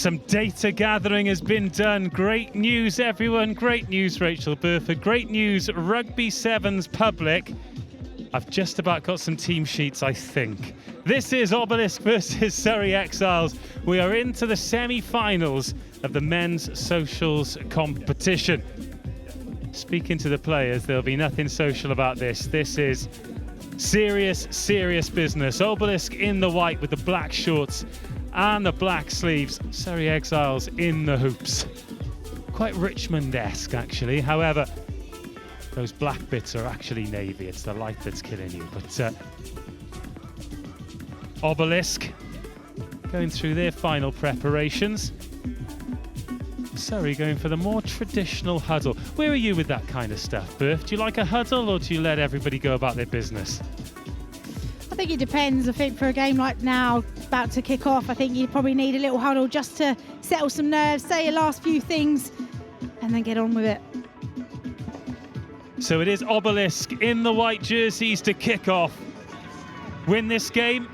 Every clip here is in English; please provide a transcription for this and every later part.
Some data gathering has been done. Great news, everyone. Great news, Rachel Burford. Great news, Rugby Sevens public. I've just about got some team sheets, I think. This is Obelisk versus Surrey Exiles. We are into the semi-finals of the men's socials competition. Speaking to the players, there'll be nothing social about this. This is serious, serious business. Obelisk in the white with the black shorts and the black sleeves. Surrey Exiles in the hoops. Quite Richmond-esque, actually. However, those black bits are actually navy. It's the light that's killing you. But Obelisk going through their final preparations. Surrey going for the more traditional huddle. Where are you with that kind of stuff, Berth? Do you like a huddle or do you let everybody go about their business? I think it depends. I think for a game like now, about to kick off, I think you probably need a little huddle just to settle some nerves, say your last few things, and then get on with it. So it is Obelisk in the white jerseys to kick off. Win this game,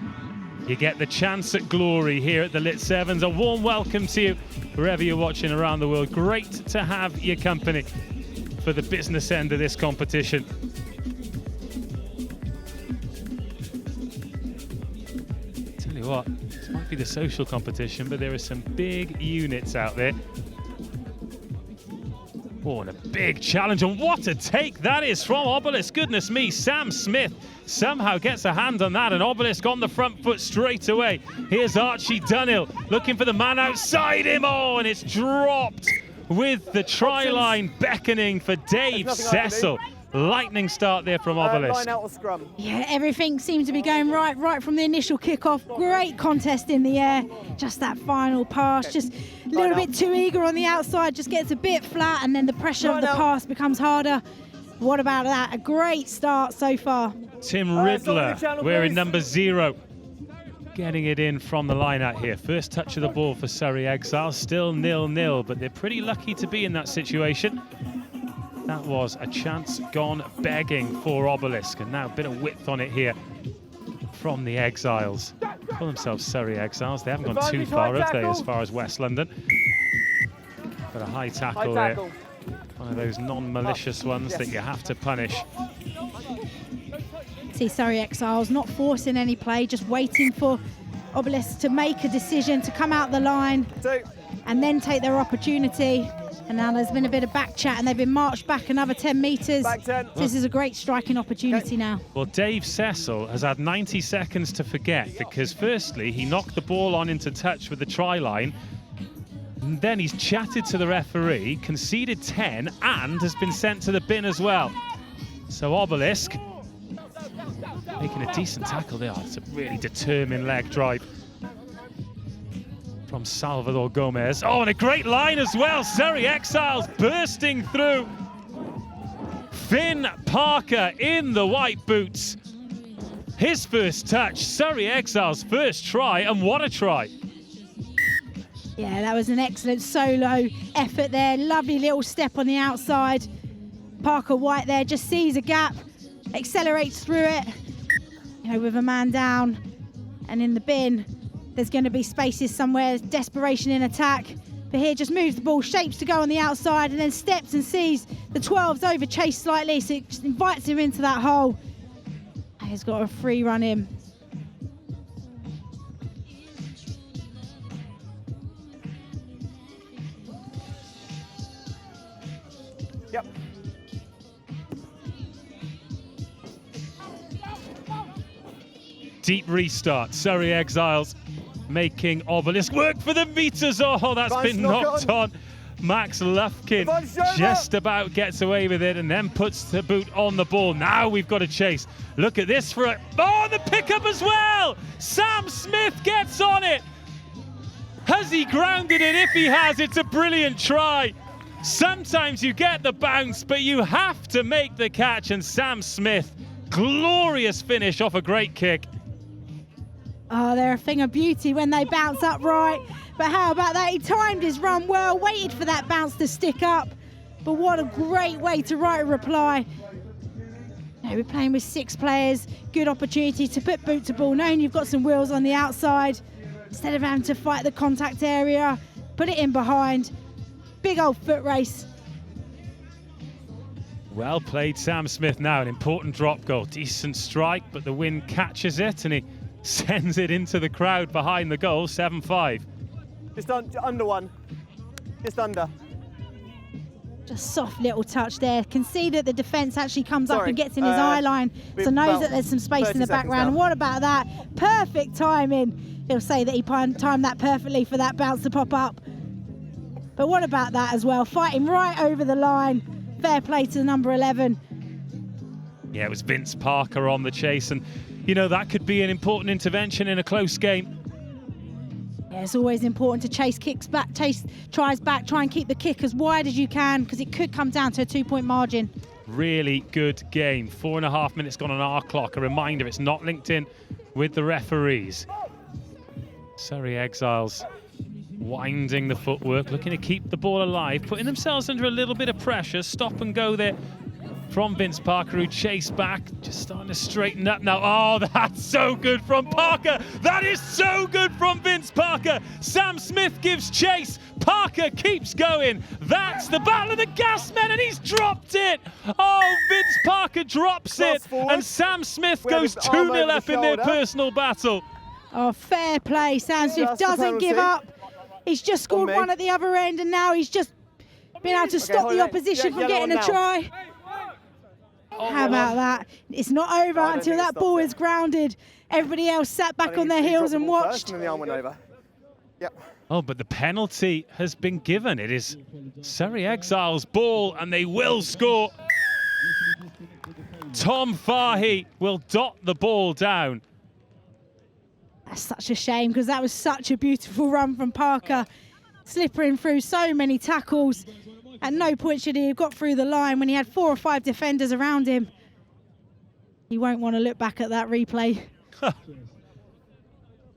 you get the chance at glory here at the LIT7s. A warm welcome to you wherever you're watching around the world. Great to have your company for the business end of this competition. Tell you what, this might be the social competition, but there are some big units out there. Oh, and a big challenge, and what a take that is from Obelisk. Goodness me, Sam Smith somehow gets a hand on that, and Obelisk on the front foot straight away. Here's Archie Dunhill looking for the man outside him. Oh, and it's dropped with the try line beckoning for Dave Cecil. Lightning start there from Obelisk. Line out of scrum. Yeah, everything seemed to be going right from the initial kickoff. Great contest in the air. Just that final pass, just a little bit too eager on the outside, just gets a bit flat, and then the pressure of the pass becomes harder. What about that? A great start so far. Tim Riddler wearing number 0. Getting it in from the line out here. First touch of the ball for Surrey Exiles, still 0-0, but they're pretty lucky to be in that situation. That was a chance gone begging for Obelisk, and now a bit of width on it here from the Exiles. Call themselves Surrey Exiles. They haven't gone too far, have they, as far as West London? But a high tackle there. One of those non-malicious ones that you have to punish. See Surrey Exiles not forcing any play, just waiting for Obelisk to make a decision, to come out the line and then take their opportunity. And now there's been a bit of back chat and they've been marched back another 10 metres. This is a great striking opportunity now. Well, Dave Cecil has had 90 seconds to forget, because firstly, he knocked the ball on into touch with the try line. And then he's chatted to the referee, conceded 10, and has been sent to the bin as well. So Obelisk making a decent tackle there. It's a really determined leg drive from Salvador Gomez. Oh, and a great line as well. Surrey Exiles bursting through. Finn Parker in the white boots. His first touch, Surrey Exiles' first try, and what a try. Yeah, that was an excellent solo effort there. Lovely little step on the outside. Parker White there just sees a gap, accelerates through it, you know, with a man down, and in the bin, there's going to be spaces somewhere, desperation in attack. But here just moves the ball, shapes to go on the outside, and then steps and sees the 12s over chase slightly, so it just invites him into that hole. And he's got a free run in. Yep. Deep restart, Surrey Exiles making Obelisk work for the meters. Oh, that's been knocked on. Max Lufkin just about gets away with it and then puts the boot on the ball. Now we've got a chase. Look at this for a... Oh, the pickup as well! Sam Smith gets on it! Has he grounded it? If he has, it's a brilliant try. Sometimes you get the bounce, but you have to make the catch, and Sam Smith, glorious finish off a great kick. Oh, they're a thing of beauty when they bounce up right. But how about that? He timed his run well, waited for that bounce to stick up. But what a great way to write a reply. Now we're playing with 6 players. Good opportunity to put boot to ball, knowing you've got some wheels on the outside. Instead of having to fight the contact area, put it in behind. Big old foot race. Well played, Sam Smith. Now an important drop goal. Decent strike, but the wind catches it and he sends it into the crowd behind the goal. 7-5. Just under one. Just under. Just soft little touch there. Can see that the defence actually comes up Sorry, and gets in his eye line, so knows that there's some space in the 30 seconds background. And now. what about that? Perfect timing. He'll say that he timed that perfectly for that bounce to pop up. But what about that as well? Fighting right over the line. Fair play to the number 11. Yeah, it was Vince Parker on the chase, and you know that could be an important intervention in a close game. Yeah, it's always important to chase kicks back, tries back, try and keep the kick as wide as you can, because it could come down to a 2-point margin. Really good game. 4.5 minutes gone on our clock. A reminder, it's not linked in with the referees. Surrey Exiles winding the footwork, looking to keep the ball alive, putting themselves under a little bit of pressure. Stop and go there from Vince Parker, who chased back, just starting to straighten up now. Oh, that's so good from Parker. That is so good from Vince Parker. Sam Smith gives chase. Parker keeps going. That's the battle of the gas men, and he's dropped it. Oh, Vince Parker drops it, and Sam Smith goes 2-0 up in their personal battle. Oh, fair play. Sam Smith doesn't give up. He's just scored one at the other end, and now he's just been able to stop the opposition from getting a try. How about that? It's not over until that ball is grounded. Everybody else sat back on their heels and watched. And then the arm went over. Yep. Oh, but the penalty has been given. It is Surrey Exiles' ball, and they will score. Tom Fahey will dot the ball down. That's such a shame, because that was such a beautiful run from Parker, slipping through so many tackles. At no point should he have got through the line when he had 4 or 5 defenders around him. He won't want to look back at that replay.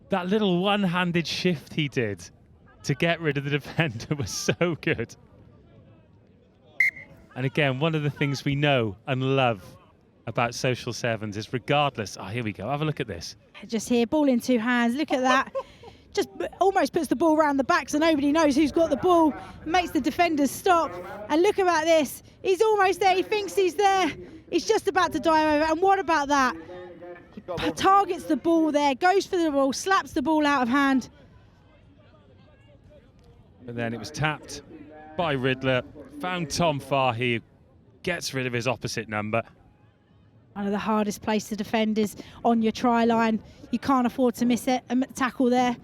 That little one-handed shift he did to get rid of the defender was so good. And again, one of the things we know and love about Social Sevens is regardless... Oh, here we go. Have a look at this. Just here, ball in 2 hands. Look at that. Just almost puts the ball around the back so nobody knows who's got the ball. Makes the defenders stop. And look about this. He's almost there. He thinks he's there. He's just about to dive over. And what about that? He targets the ball there, goes for the ball, slaps the ball out of hand. But then it was tapped by Riddler. Found Tom Fahey, who gets rid of his opposite number. One of the hardest places to defend is on your try line. You can't afford to miss it. A tackle there.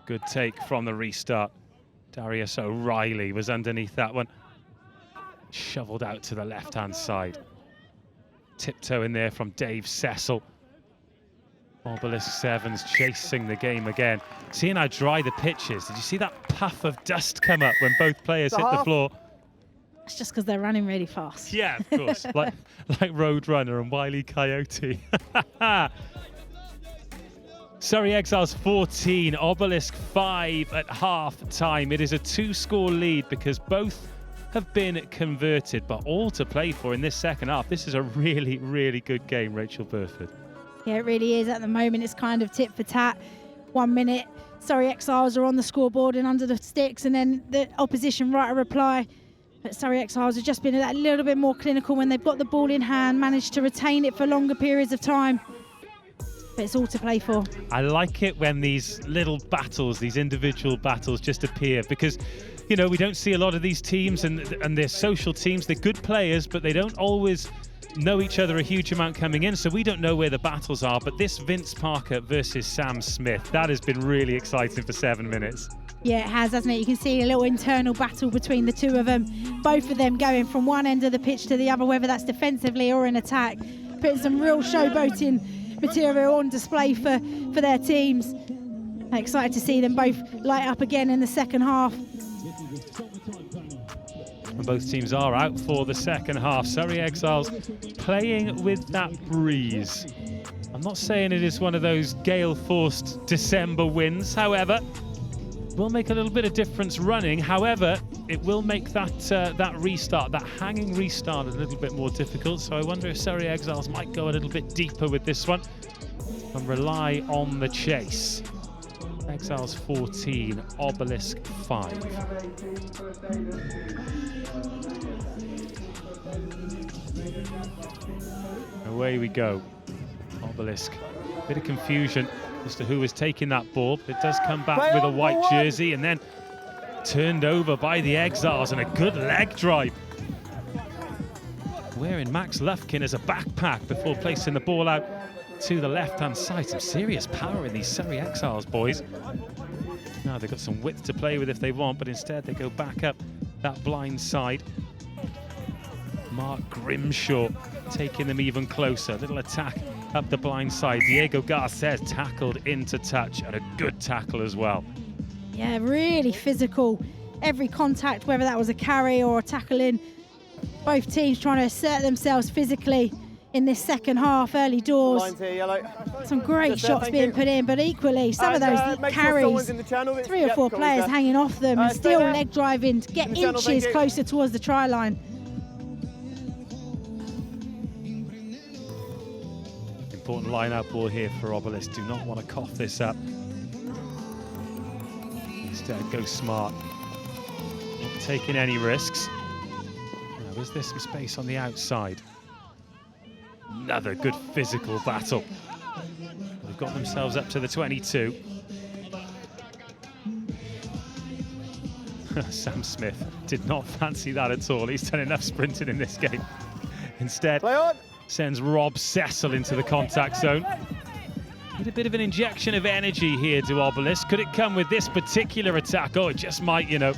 Good take from the restart. Darius O'Reilly was underneath that one. Shoveled out to the left-hand side. Tiptoe in there from Dave Cecil. Obelisk Sevens chasing the game again. Seeing how dry the pitch is. Did you see that puff of dust come up when both players hit the floor? It's just because they're running really fast. Yeah, of course. like Roadrunner and Wile E. Coyote. Surrey Exiles 14, Obelisk 5 at half-time. It is a 2-score lead because both have been converted, but all to play for in this second half. This is a really, really good game, Rachel Burford. Yeah, it really is. At the moment, it's kind of tit for tat. 1 minute, Surrey Exiles are on the scoreboard and under the sticks, and then the opposition write a reply. But Surrey Exiles have just been a little bit more clinical when they've got the ball in hand, managed to retain it for longer periods of time. But it's all to play for. I like it when these little battles, these individual battles just appear, because, you know, we don't see a lot of these teams, and they're social teams. They're good players, but they don't always know each other a huge amount coming in, so we don't know where the battles are. But this Vince Parker versus Sam Smith, that has been really exciting for 7 minutes. Yeah, it has, hasn't it? You can see a little internal battle between the two of them. Both of them going from one end of the pitch to the other, whether that's defensively or in attack. Putting some real showboating material on display for their teams. Excited to see them both light up again in the second half. And both teams are out for the second half. Surrey Exiles playing with that breeze. I'm not saying it is one of those gale-forced December wins, however, will make a little bit of difference running. However, it will make that restart, that hanging restart, a little bit more difficult. So I wonder if Surrey Exiles might go a little bit deeper with this one and rely on the chase. Exiles 14, Obelisk 5. Away we go. Obelisk. Bit of confusion as to who was taking that ball. It does come back with a white jersey and then turned over by the Exiles, and a good leg drive. Wearing Max Lufkin as a backpack before placing the ball out to the left-hand side. Some serious power in these Surrey Exiles, boys. Now they've got some width to play with if they want, but instead they go back up that blind side. Mark Grimshaw taking them even closer. Little attack up the blind side. Diego Garces tackled into touch, and a good tackle as well. Yeah, really physical. Every contact, whether that was a carry or a tackle in, both teams trying to assert themselves physically in this second half, early doors. Lines here, yellow. Some great shots being put in, but equally some of those carries, 3 or 4 players hanging off them and still leg driving to get inches closer towards the try line. Important line-out ball here for Obelisk. Do not want to cough this up. Instead, go smart. Not taking any risks. Now, is there some space on the outside? Another good physical battle. They've got themselves up to the 22. Sam Smith did not fancy that at all. He's done enough sprinting in this game. Instead, sends Rob Cecil into the contact zone. With a bit of an injection of energy here to Obelisk. Could it come with this particular attack? Oh, it just might, you know.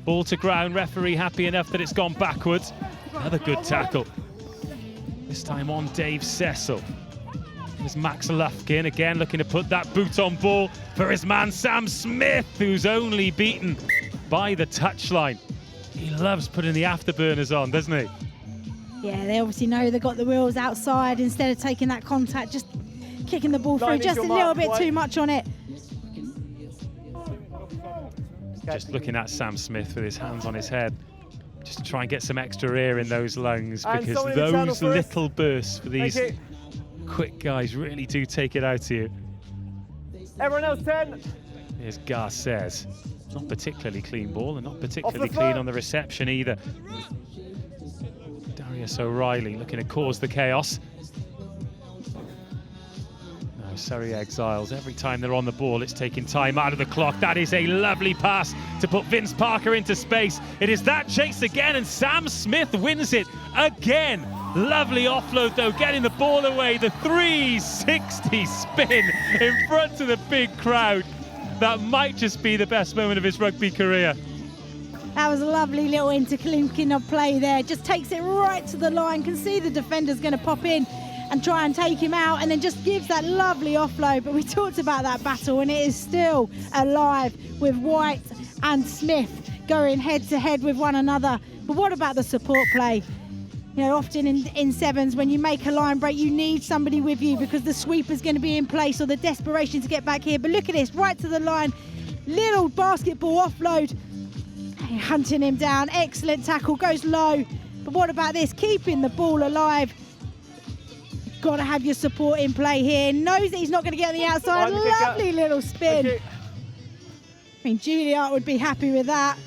Ball to ground, referee happy enough that it's gone backwards. Another good tackle. This time on Dave Cecil. There's Max Lufkin again looking to put that boot on ball for his man Sam Smith, who's only beaten by the touchline. He loves putting the afterburners on, doesn't he? Yeah, they obviously know they've got the wheels outside. Instead of taking that contact, just kicking the ball through just a little bit too much on it. Just looking at Sam Smith with his hands on his head, just to try and get some extra air in those lungs, because those little bursts for these quick guys really do take it out of you. Everyone else 10. Here's Garces. Not particularly clean ball, and not particularly clean on the reception either. Darius O'Reilly looking to cause the chaos. Now Surrey Exiles, every time they're on the ball, it's taking time out of the clock. That is a lovely pass to put Vince Parker into space. It is that chase again, and Sam Smith wins it again. Lovely offload though, getting the ball away. The 360 spin in front of the big crowd. That might just be the best moment of his rugby career. That was a lovely little interlinking of play there. Just takes it right to the line. Can see the defender's going to pop in and try and take him out, and then just gives that lovely offload. But we talked about that battle, and it is still alive with White and Smith going head to head with one another. But what about the support play? You know, often in sevens, when you make a line break, you need somebody with you because the sweeper's going to be in place, or the desperation to get back here. But look at this, right to the line, little basketball offload, hunting him down. Excellent tackle, goes low. But what about this, keeping the ball alive? Got to have your support in play here. Knows that he's not going to get on the outside. Lovely little spin. I mean, Juilliard would be happy with that.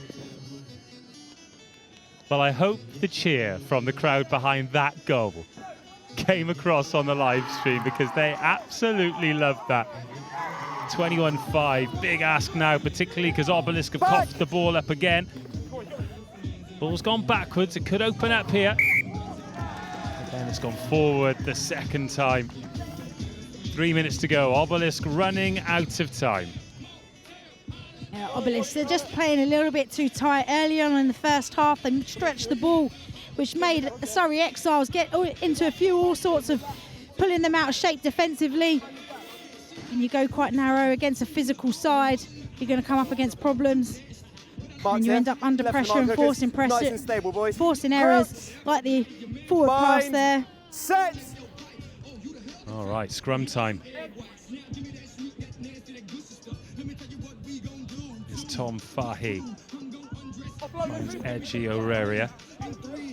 Well, I hope the cheer from the crowd behind that goal came across on the live stream, because they absolutely loved that. 21-5, big ask now, particularly because Obelisk have coughed the ball up again. Ball's gone backwards, it could open up here. And then it's gone forward the second time. 3 minutes to go, Obelisk running out of time. Obelisk, they're just playing a little bit too tight. Early on in the first half, they stretched the ball, which made Surrey Exiles get into a few all sorts of pulling them out of shape defensively. And you go quite narrow against a physical side, you're going to come up against problems. And you end up under pressure and forcing pressure, forcing errors like the forward pass there. Set. All right, scrum time. Tom Fahy finds Edgy O'Reilly.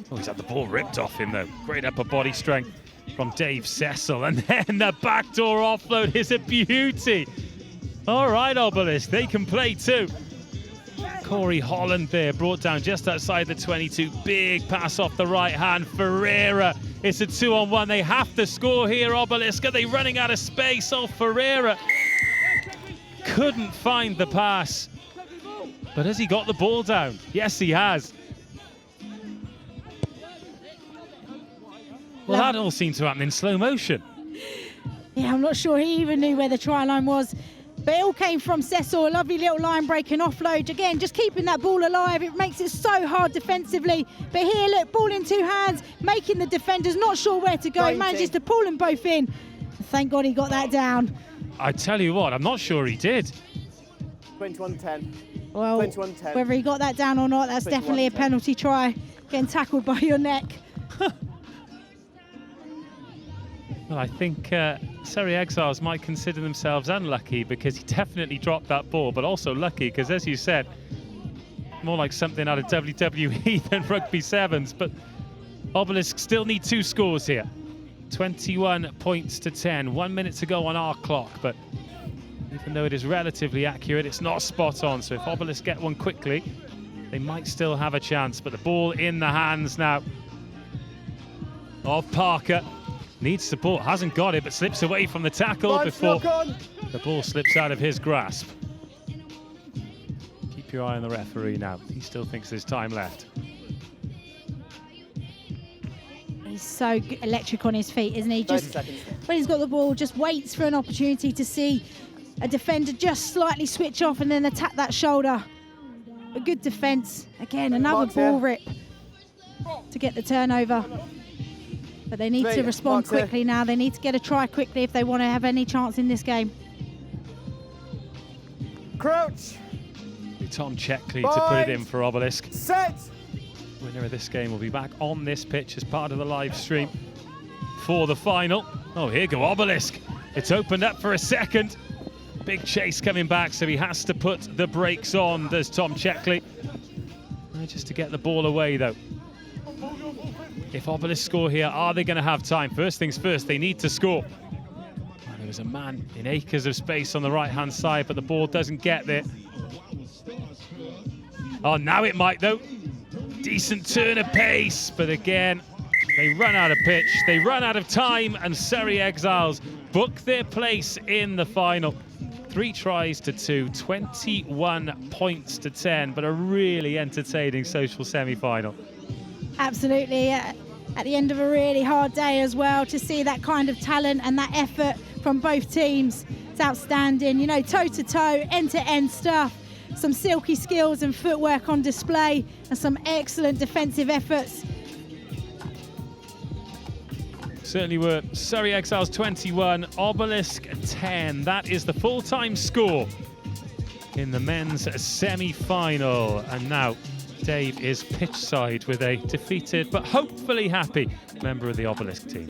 Oh, he's had the ball ripped off him though. Great upper body strength from Dave Cecil, and then the backdoor offload is a beauty. All right, Obelisk, they can play too. Corey Holland there, brought down just outside the 22. Big pass off the right hand. Ferreira, it's a 2-on-1. They have to score here, Obelisk. Are they running out of space? Oh, Ferreira couldn't find the pass. But has he got the ball down? Yes, he has. Well, that all seemed to happen in slow motion. Yeah, I'm not sure he even knew where the try line was. But it all came from Cecil, a lovely little line break and offload. Again, just keeping that ball alive. It makes it so hard defensively. But here, look, ball in two hands, making the defenders not sure where to go. 19. Manages to pull them both in. Thank God he got that down. I tell you what, I'm not sure he did. 21-10. Well, 21-10. whether he got that down or not, that's definitely a 21-10. penalty try. Getting tackled by your neck. Well, I think Surrey Exiles might consider themselves unlucky because he definitely dropped that ball, but also lucky because, as you said, more like something out of WWE than Rugby 7s. But Obelisk still need 2 scores here. 21 points to 10. 1 minute to go on our clock, but even though it is relatively accurate, it's not spot on. So if Obelisk get one quickly, they might still have a chance. But the ball in the hands now of Parker. Needs support, hasn't got it, but slips away from the tackle before the ball slips out of his grasp. Keep your eye on the referee now. He still thinks there's time left. He's so electric on his feet, isn't he? Just when he's got the ball, just waits for an opportunity to see a defender just slightly switch off and then attack that shoulder. A good defence. Again, another ball rip to get the turnover. But they need to respond quickly now. They need to get a try quickly if they want to have any chance in this game. Crouch. Tom Checkley to put it in for Obelisk. Set. Winner of this game will be back on this pitch as part of the live stream for the final. Oh, here go Obelisk. It's opened up for a second. Big chase coming back, so he has to put the brakes on, does Tom Checkley. Just to get the ball away, though. If Obelisk score here, are they going to have time? First things first, they need to score. Well, there was a man in acres of space on the right-hand side, but the ball doesn't get there. Oh, now it might, though. Decent turn of pace, but again, they run out of pitch, they run out of time, and Surrey Exiles book their place in the final. 3 tries to 2, 21 points to 10, but a really entertaining social semi-final. Absolutely. At the end of a really hard day as well, to see that kind of talent and that effort from both teams. It's outstanding, you know, toe-to-toe, end-to-end stuff. Some silky skills and footwork on display and some excellent defensive efforts. Certainly were. Surrey Exiles 21, Obelisk 10. That is the full-time score in the men's semi-final. And now Dave is pitchside with a defeated but hopefully happy member of the Obelisk team.